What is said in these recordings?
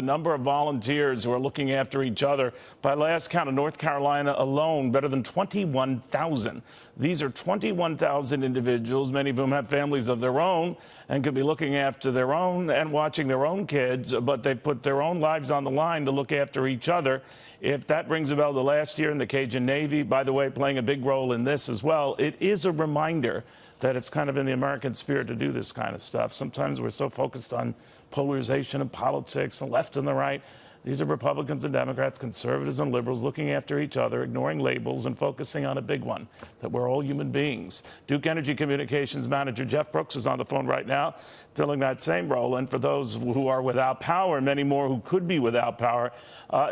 number of volunteers who are looking after each other. By last count of North Carolina alone, better than 21,000. These are 21,000 individuals, many of whom have families of their own and could be looking after their own and watching their own kids, but they've put their own lives on the line to look after each other. If that rings a bell to last year in the Cajun Navy, by the way, playing a big role in this as well, it is a reminder that it's kind of in the American spirit to do this kind of stuff. Sometimes we're so focused on polarization of politics, the left and the right. These are Republicans and Democrats, conservatives and liberals looking after each other, ignoring labels and focusing on a big one, that we're all human beings. Duke Energy Communications Manager Jeff Brooks is on the phone right now, filling that same role. And for those who are without power, many more who could be without power.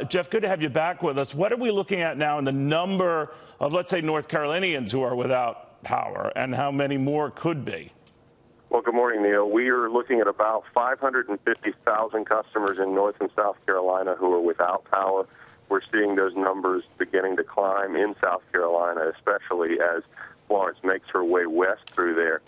Jeff, good to have you back with us. What are we looking at now in the number of, let's say, North Carolinians who are without power, and how many more could be? Well, good morning, Neil. We are looking at about 550,000 customers in North and South Carolina who are without power. We're seeing those numbers beginning to climb in South Carolina, especially as Florence makes her way west through there.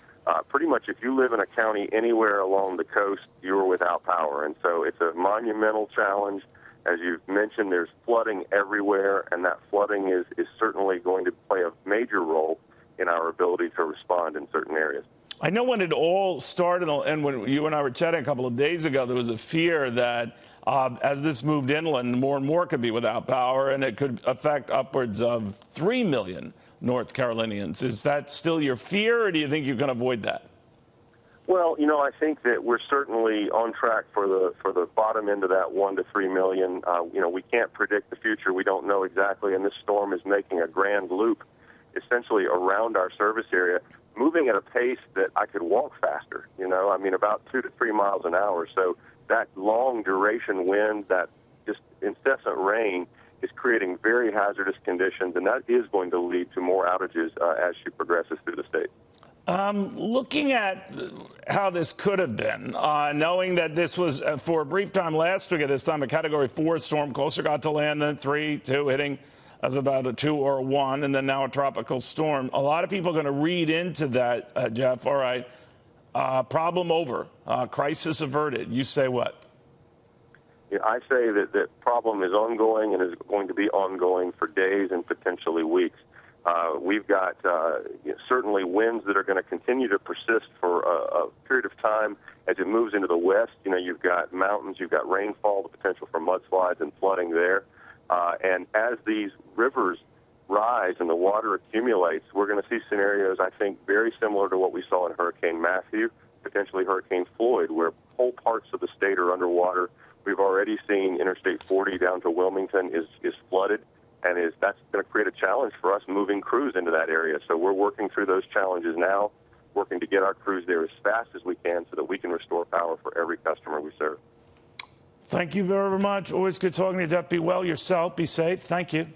Pretty much if you live in a county anywhere along the coast, you're without power. And so it's a monumental challenge. As you've mentioned, there's flooding everywhere, and that flooding is certainly going to play a major role in our ability to respond in certain areas. I know when it all started, and when you and I were chatting a couple of days ago, there was a fear that as this moved inland, more and more could be without power, and it could affect upwards of 3 million North Carolinians. Is that still your fear, or do you think you can avoid that? Well, you know, I think that we're certainly on track for the bottom end of that 1 to 3 million. You know, we can't predict the future. We don't know exactly, and this storm is making a grand loop essentially around our service area, moving at a pace that I could walk faster, you know, I mean, about 2 to 3 miles an hour. So that long duration wind, that just incessant rain is creating very hazardous conditions, and that is going to lead to more outages as she progresses through the state. Looking at how this could have been, knowing that this was for a brief time last week at this time a Category 4 storm, closer got to land than 3, 2 hitting as about a 2 or a 1, and then now a tropical storm. A lot of people are going to read into that, Jeff. All right, problem over, crisis averted. You say what? Yeah, I say that the problem is ongoing and is going to be ongoing for days and potentially weeks. We've got certainly winds that are going to continue to persist for a period of time as it moves into the west. You know, you've got mountains, you've got rainfall, the potential for mudslides and flooding there. And as these rivers rise and the water accumulates, we're going to see scenarios, I think, very similar to what we saw in Hurricane Matthew, potentially Hurricane Floyd, where whole parts of the state are underwater. We've already seen Interstate 40 down to Wilmington is flooded, and that's going to create a challenge for us moving crews into that area. So we're working through those challenges now, working to get our crews there as fast as we can so that we can restore power for every customer we serve. Thank you very much. Always good talking to you, Jeff. Be well yourself. Be safe. Thank you.